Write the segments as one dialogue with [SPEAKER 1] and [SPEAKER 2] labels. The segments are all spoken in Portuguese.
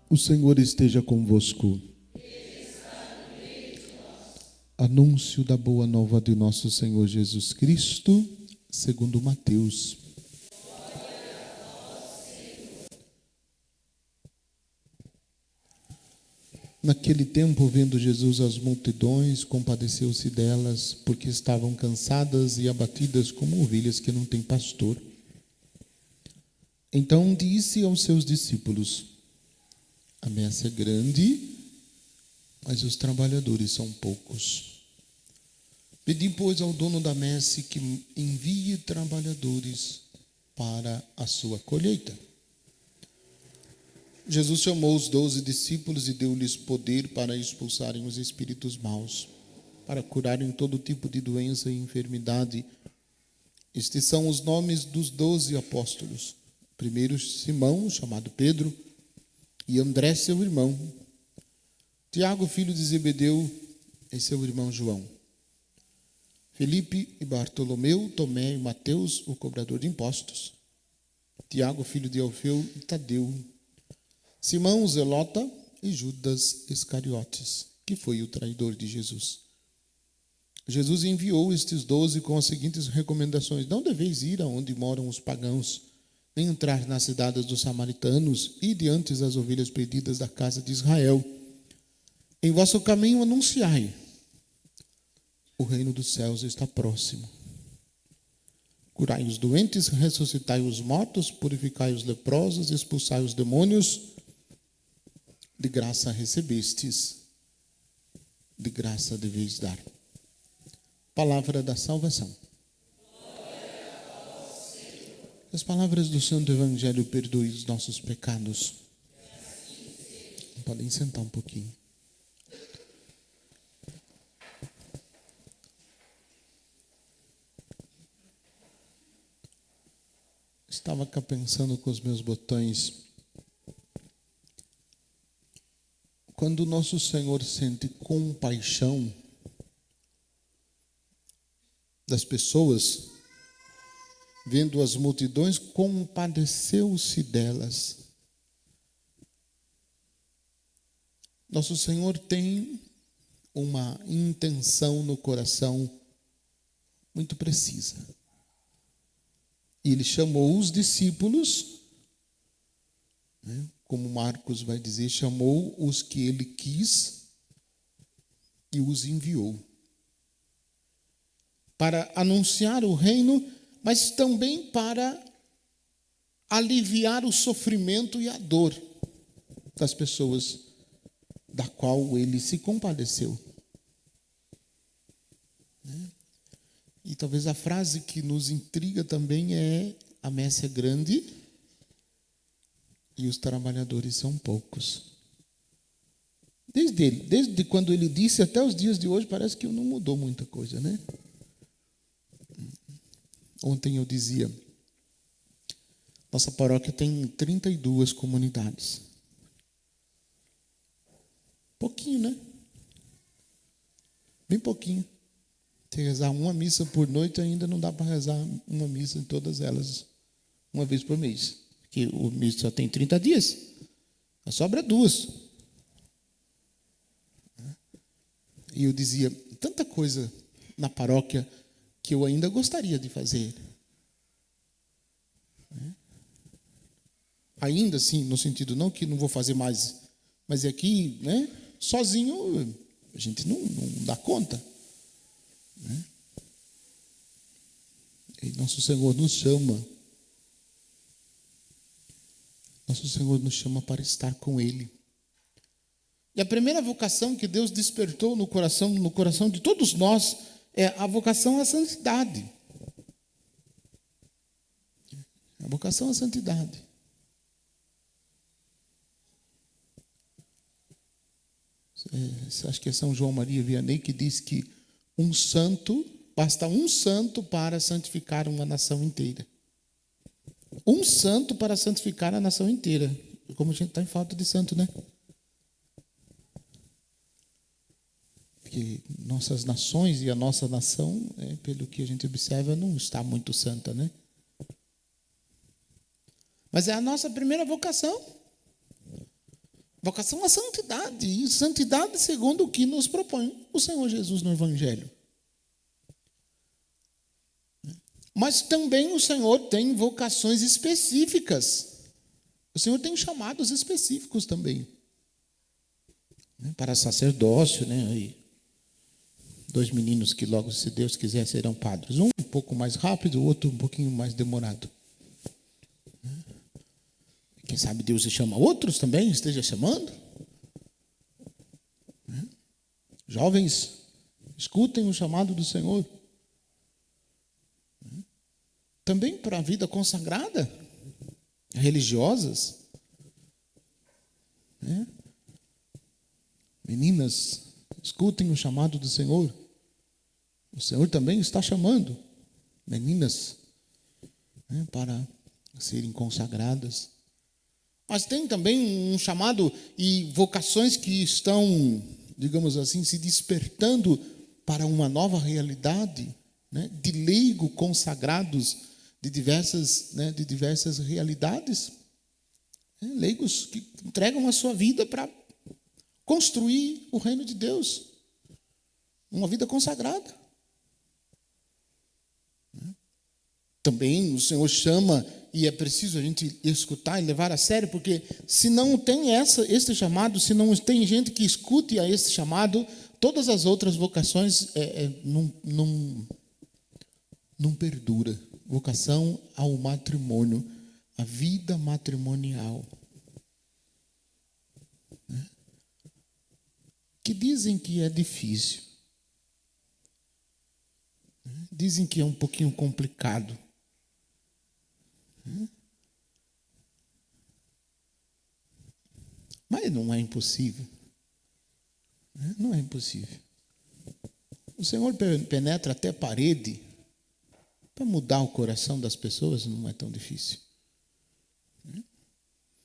[SPEAKER 1] O Senhor esteja convosco. Anúncio da boa nova de nosso Senhor Jesus Cristo, segundo Mateus. Naquele tempo, vendo Jesus as multidões, compadeceu-se delas, porque estavam cansadas e abatidas como ovelhas que não têm pastor. Então disse aos seus discípulos: a messe é grande, mas os trabalhadores são poucos. Pedi, pois, ao dono da messe que envie trabalhadores para a sua colheita. Jesus chamou os 12 discípulos e deu-lhes poder para expulsarem os espíritos maus, para curarem todo tipo de doença e enfermidade. Estes são os nomes dos 12 apóstolos. Primeiro, Simão, chamado Pedro, e André, seu irmão. Tiago, filho de Zebedeu, e seu irmão João. Felipe e Bartolomeu, Tomé e Mateus, o cobrador de impostos. Tiago, filho de Alfeu e Tadeu. Simão, o zelota, e Judas Iscariotes, que foi o traidor de Jesus. Jesus enviou estes 12 com as seguintes recomendações: não deveis ir aonde moram os pagãos, nem entrar nas cidades dos samaritanos, e diante das ovelhas perdidas da casa de Israel. Em vosso caminho anunciai: o reino dos céus está próximo. Curai os doentes, ressuscitai os mortos, purificai os leprosos, expulsai os demônios. De graça recebestes, de graça deveis dar. Palavra da salvação. As palavras do Santo Evangelho perdoem os nossos pecados. Podem sentar um pouquinho. Estava cá pensando com os meus botões. Quando o nosso Senhor sente compaixão das pessoas, vendo as multidões, compadeceu-se delas. Nosso Senhor tem uma intenção no coração muito precisa. E Ele chamou os discípulos, né? Como Marcos vai dizer, chamou os que Ele quis e os enviou para anunciar o reino, mas também para aliviar o sofrimento e a dor das pessoas, da qual Ele se compadeceu. E talvez a frase que nos intriga também é: a messe é grande e os trabalhadores são poucos. Desde quando Ele disse até os dias de hoje, parece que não mudou muita coisa, né? Ontem eu dizia, nossa paróquia tem 32 comunidades. Pouquinho, né? Bem pouquinho. Se rezar uma missa por noite, ainda não dá para rezar uma missa em todas elas, uma vez por mês. Porque o mês só tem 30 dias. Sobra 2. E eu dizia, tanta coisa na paróquia que eu ainda gostaria de fazer. Ainda assim, no sentido não que não vou fazer mais, mas é que, né, sozinho a gente não dá conta. Né? E nosso Senhor nos chama. Nosso Senhor nos chama para estar com Ele. E a primeira vocação que Deus despertou no coração de todos nós é a vocação à santidade. A vocação à santidade. Acho que é São João Maria Vianney que diz que basta um santo para santificar uma nação inteira. Um santo para santificar a nação inteira. Como a gente está em falta de santo, né? Porque nossas nações e a nossa nação, pelo que a gente observa, não está muito santa, né? Mas é a nossa primeira vocação. Vocação à santidade, e santidade segundo o que nos propõe o Senhor Jesus no Evangelho. Mas também o Senhor tem vocações específicas. O Senhor tem chamados específicos também. Para sacerdócio, E 2 meninos que logo, se Deus quiser, serão padres. Um pouco mais rápido, o outro um pouquinho mais demorado. Quem sabe Deus chama outros também, esteja chamando. Jovens, escutem o chamado do Senhor. Também para a vida consagrada, religiosas. Meninas, escutem o chamado do Senhor. O Senhor também está chamando meninas para serem consagradas. Mas tem também um chamado e vocações que estão, digamos assim, se despertando para uma nova realidade, de leigo consagrados de diversas realidades. Leigos que entregam a sua vida para construir o reino de Deus. Uma vida consagrada. Também o Senhor chama, e é preciso a gente escutar e levar a sério, porque se não tem esse chamado, se não tem gente que escute a esse chamado, todas as outras vocações não perdura. Vocação ao matrimônio, a vida matrimonial. Que dizem que é difícil. Dizem que é um pouquinho complicado. Mas não é impossível. Não é impossível. O Senhor penetra até a parede para mudar o coração das pessoas, não é tão difícil.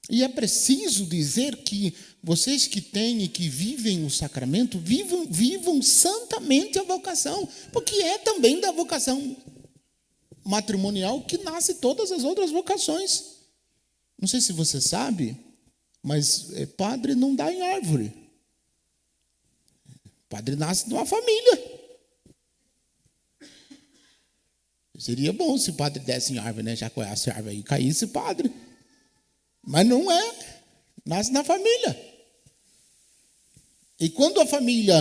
[SPEAKER 1] E é preciso dizer que vocês que têm e que vivem o sacramento, vivam santamente a vocação, porque é também da vocação matrimonial que nasce todas as outras vocações. Não sei se você sabe, mas padre não dá em árvore. Padre nasce de uma família. Seria bom se o padre desse em árvore, Já conhece a árvore aí, caísse padre. Mas não é. Nasce na família. E quando a família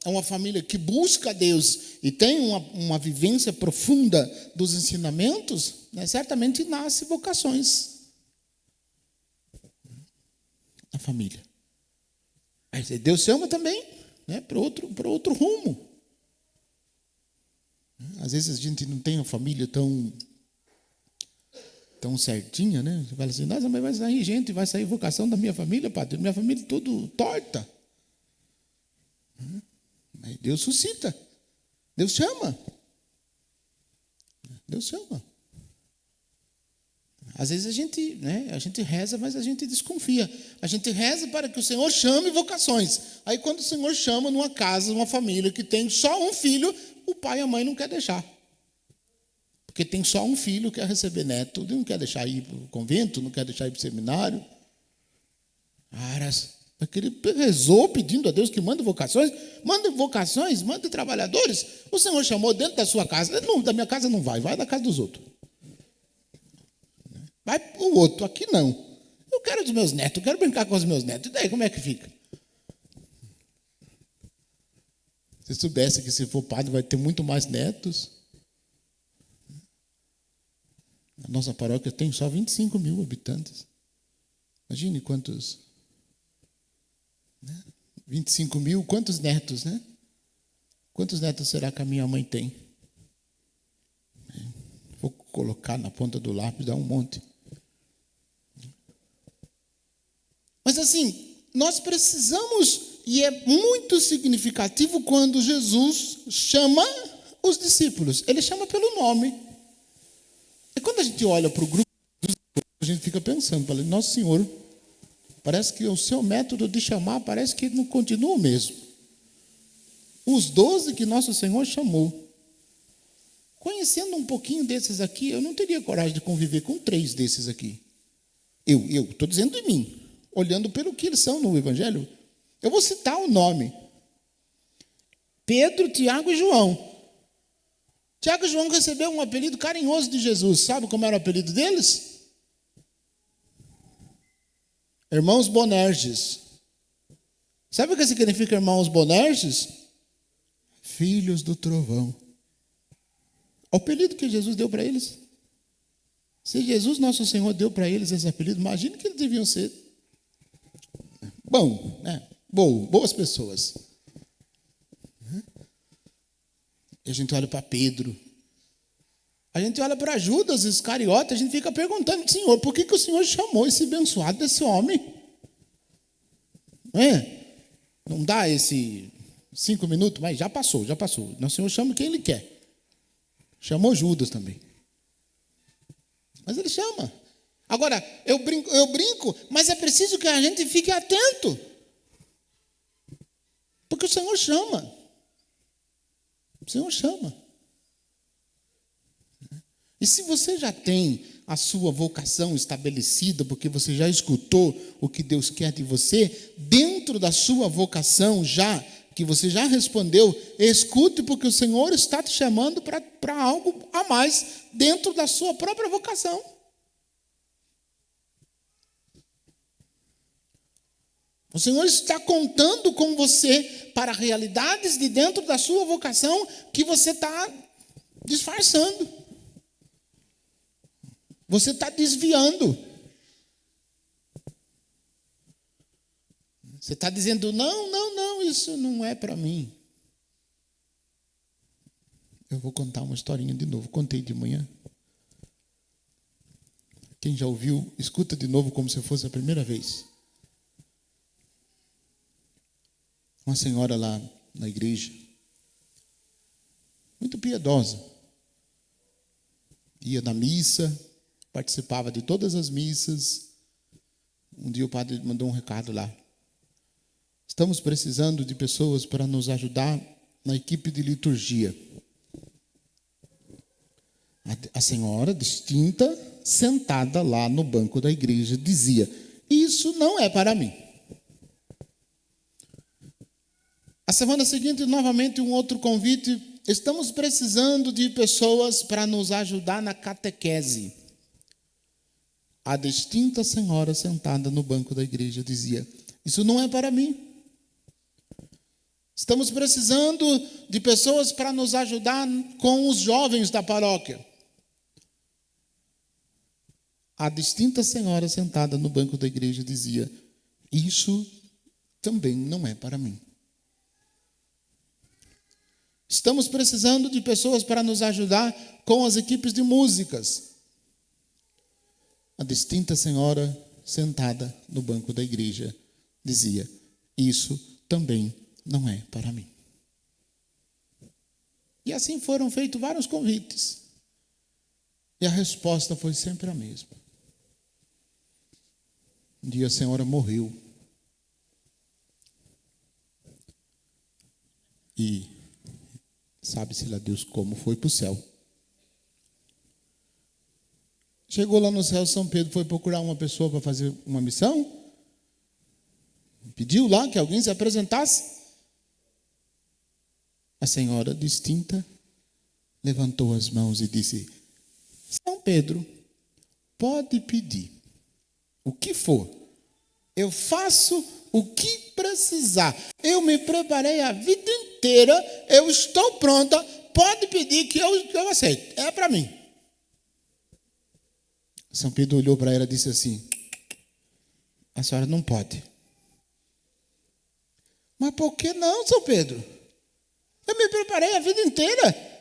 [SPEAKER 1] é uma família que busca Deus e tem uma vivência profunda dos ensinamentos, certamente nasce vocações na família. Mas Deus chama também para outro rumo. Às vezes a gente não tem uma família tão certinha, Você fala assim, nossa, mas vai sair gente, vai sair vocação da minha família, padre. Minha família é tudo torta. Mas Deus suscita. Deus chama. Deus chama. Às vezes a gente reza, mas a gente desconfia. A gente reza para que o Senhor chame vocações. Aí quando o Senhor chama numa casa, uma família que tem só um filho, o pai e a mãe não querem deixar. Porque tem só um filho, quer receber neto, não quer deixar ir para o convento, não quer deixar ir para o seminário. Ele rezou pedindo a Deus que mande vocações, mande trabalhadores. O Senhor chamou dentro da sua casa. Não, da minha casa não vai da casa dos outros. Vai para o outro, aqui não. Eu quero dos meus netos, eu quero brincar com os meus netos. E daí, como é que fica? Se soubesse que se for padre vai ter muito mais netos. A nossa paróquia tem só 25 mil habitantes. Imagine quantos. 25 mil, quantos netos, Quantos netos será que a minha mãe tem? Vou colocar na ponta do lápis, dá um monte. Mas assim, nós precisamos, e é muito significativo quando Jesus chama os discípulos. Ele chama pelo nome. E quando a gente olha para o grupo, a gente fica pensando, fala, nosso Senhor, parece que o seu método de chamar, parece que não continua o mesmo. Os 12 que nosso Senhor chamou. Conhecendo um pouquinho desses aqui, eu não teria coragem de conviver com 3 desses aqui. Eu estou dizendo de mim. olhando pelo que eles são no Evangelho. Eu vou citar o nome: Pedro, Tiago e João. Tiago e João receberam um apelido carinhoso de Jesus. Sabe como era o apelido deles? Irmãos Bonerges. Sabe o que significa irmãos Bonerges? Filhos do trovão. O apelido que Jesus deu para eles. Se Jesus, nosso Senhor, deu para eles esse apelido, imagine que eles deviam ser bom, né? Boas pessoas. E a gente olha para Pedro, a gente olha para Judas Iscariote, a gente fica perguntando: Senhor, por que o Senhor chamou esse abençoado desse homem? Não é? Não dá esse 5 minutos, mas já passou. O Senhor chama quem Ele quer. Chamou Judas também. Mas Ele chama. Agora, eu brinco, mas é preciso que a gente fique atento. Porque o Senhor chama. O Senhor chama. E se você já tem a sua vocação estabelecida, porque você já escutou o que Deus quer de você, dentro da sua vocação que você já respondeu, escute, porque o Senhor está te chamando para algo a mais dentro da sua própria vocação. O Senhor está contando com você para realidades de dentro da sua vocação que você está disfarçando. Você está desviando. Você está dizendo: não, isso não é para mim. Eu vou contar uma historinha de novo. Contei de manhã. Quem já ouviu, escuta de novo como se fosse a primeira vez. Uma senhora lá na igreja, muito piedosa, ia na missa, participava de todas as missas. Um dia o padre mandou um recado lá: estamos precisando de pessoas para nos ajudar na equipe de liturgia. A senhora, distinta, sentada lá no banco da igreja, dizia: isso não é para mim. A semana seguinte, novamente, um outro convite: estamos precisando de pessoas para nos ajudar na catequese. A distinta senhora sentada no banco da igreja dizia: isso não é para mim. Estamos precisando de pessoas para nos ajudar com os jovens da paróquia. A distinta senhora sentada no banco da igreja dizia: isso também não é para mim. Estamos precisando de pessoas para nos ajudar com as equipes de músicas. A distinta senhora sentada no banco da igreja dizia: isso também não é para mim. E assim foram feitos vários convites. E a resposta foi sempre a mesma. Um dia a senhora morreu. E sabe-se lá Deus como foi para o céu. Chegou lá no céu, São Pedro foi procurar uma pessoa para fazer uma missão. Pediu lá que alguém se apresentasse. A senhora distinta levantou as mãos e disse: São Pedro, pode pedir o que for. Eu faço o que precisar. Eu me preparei a vida inteira. Eu estou pronta. Pode pedir que eu aceito. É para mim. São Pedro olhou para ela e disse assim: a senhora não pode. Mas por que não, São Pedro? Eu me preparei a vida inteira.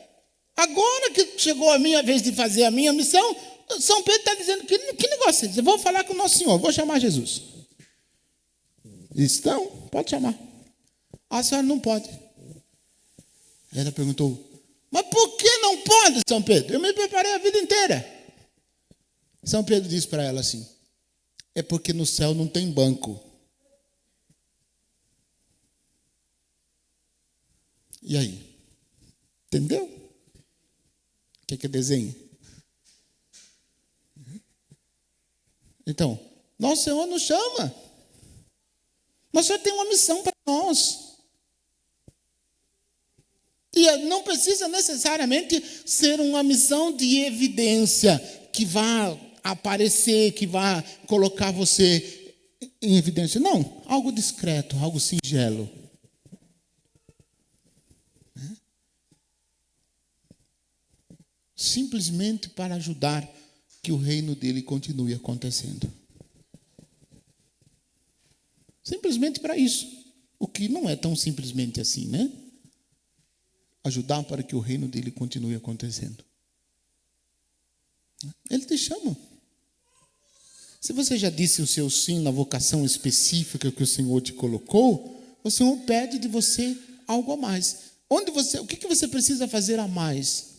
[SPEAKER 1] Agora que chegou a minha vez de fazer a minha missão, São Pedro está dizendo: que negócio é esse? Eu vou falar com o nosso Senhor, vou chamar Jesus. Disse: não, pode chamar. A senhora não pode. Ela perguntou: mas por que não pode, São Pedro? Eu me preparei a vida inteira. São Pedro disse para ela assim: é porque no céu não tem banco. E aí? Entendeu? Quer que eu desenhe? Então, nosso Senhor nos chama. Mas o Senhor tem uma missão para nós. E não precisa necessariamente ser uma missão de evidência que vá aparecer, que vá colocar você em evidência. Não, algo discreto, algo singelo. Simplesmente para ajudar que o reino dele continue acontecendo. Simplesmente para isso. O que não é tão simplesmente assim, né? Ajudar para que o reino dele continue acontecendo. Ele te chama. Se você já disse o seu sim na vocação específica que o Senhor te colocou, o Senhor pede de você algo a mais. O que você precisa fazer a mais?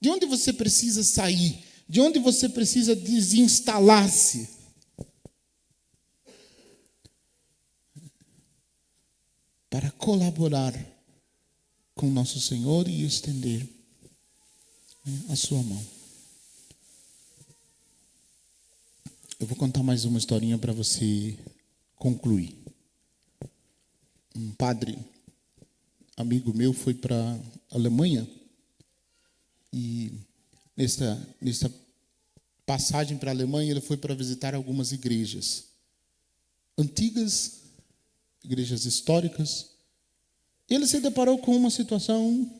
[SPEAKER 1] De onde você precisa sair? De onde você precisa desinstalar-se? Para colaborar com nosso Senhor e estender a sua mão. Eu vou contar mais uma historinha para você concluir. Um padre, amigo meu, foi para a Alemanha e nessa passagem para a Alemanha ele foi para visitar algumas igrejas antigas, igrejas históricas. Ele se deparou com uma situação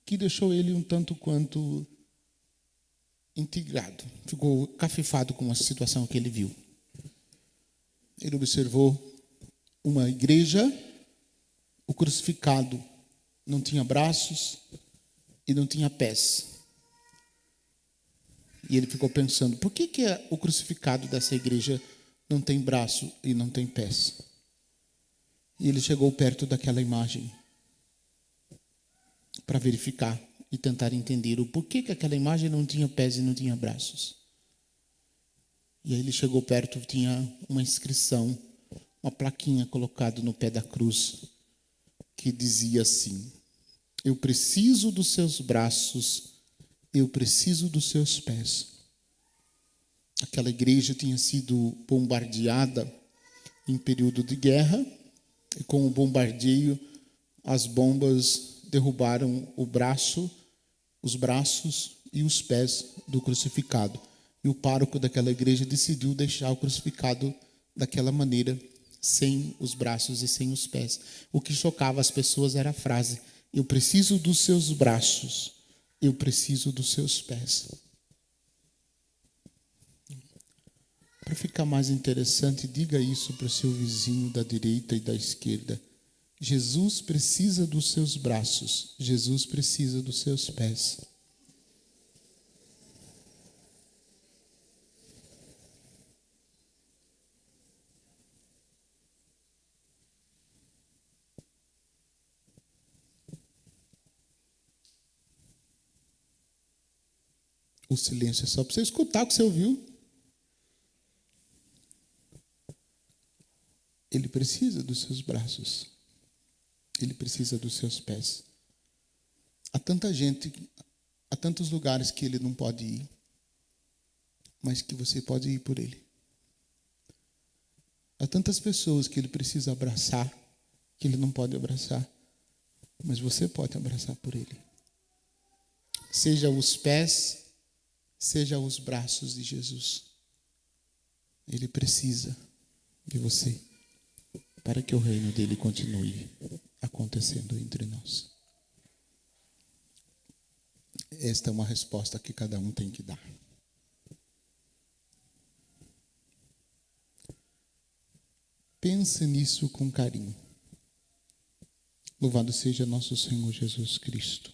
[SPEAKER 1] que deixou ele um tanto quanto intrigado, ficou cafifado com a situação que ele viu. Ele observou uma igreja, o crucificado não tinha braços e não tinha pés. E ele ficou pensando, por que o crucificado dessa igreja não tem braço e não tem pés? E ele chegou perto daquela imagem para verificar e tentar entender o porquê que aquela imagem não tinha pés e não tinha braços. E aí ele chegou perto, tinha uma inscrição, uma plaquinha colocada no pé da cruz, que dizia assim: eu preciso dos seus braços, eu preciso dos seus pés. Aquela igreja tinha sido bombardeada em período de guerra, e com o bombardeio, as bombas derrubaram os braços e os pés do crucificado. E o pároco daquela igreja decidiu deixar o crucificado daquela maneira, sem os braços e sem os pés. O que chocava as pessoas era a frase: eu preciso dos seus braços, eu preciso dos seus pés. Para ficar mais interessante, diga isso para o seu vizinho da direita e da esquerda. Jesus precisa dos seus braços, Jesus precisa dos seus pés. O silêncio é só para você escutar o que você ouviu. Ele precisa dos seus braços. Ele precisa dos seus pés. Há tanta gente, há tantos lugares que ele não pode ir, mas que você pode ir por ele. Há tantas pessoas que ele precisa abraçar, que ele não pode abraçar, mas você pode abraçar por ele. Seja os pés, seja os braços de Jesus. Ele precisa de você para que o reino dele continue acontecendo entre nós. Esta é uma resposta que cada um tem que dar. Pense nisso com carinho. Louvado seja nosso Senhor Jesus Cristo.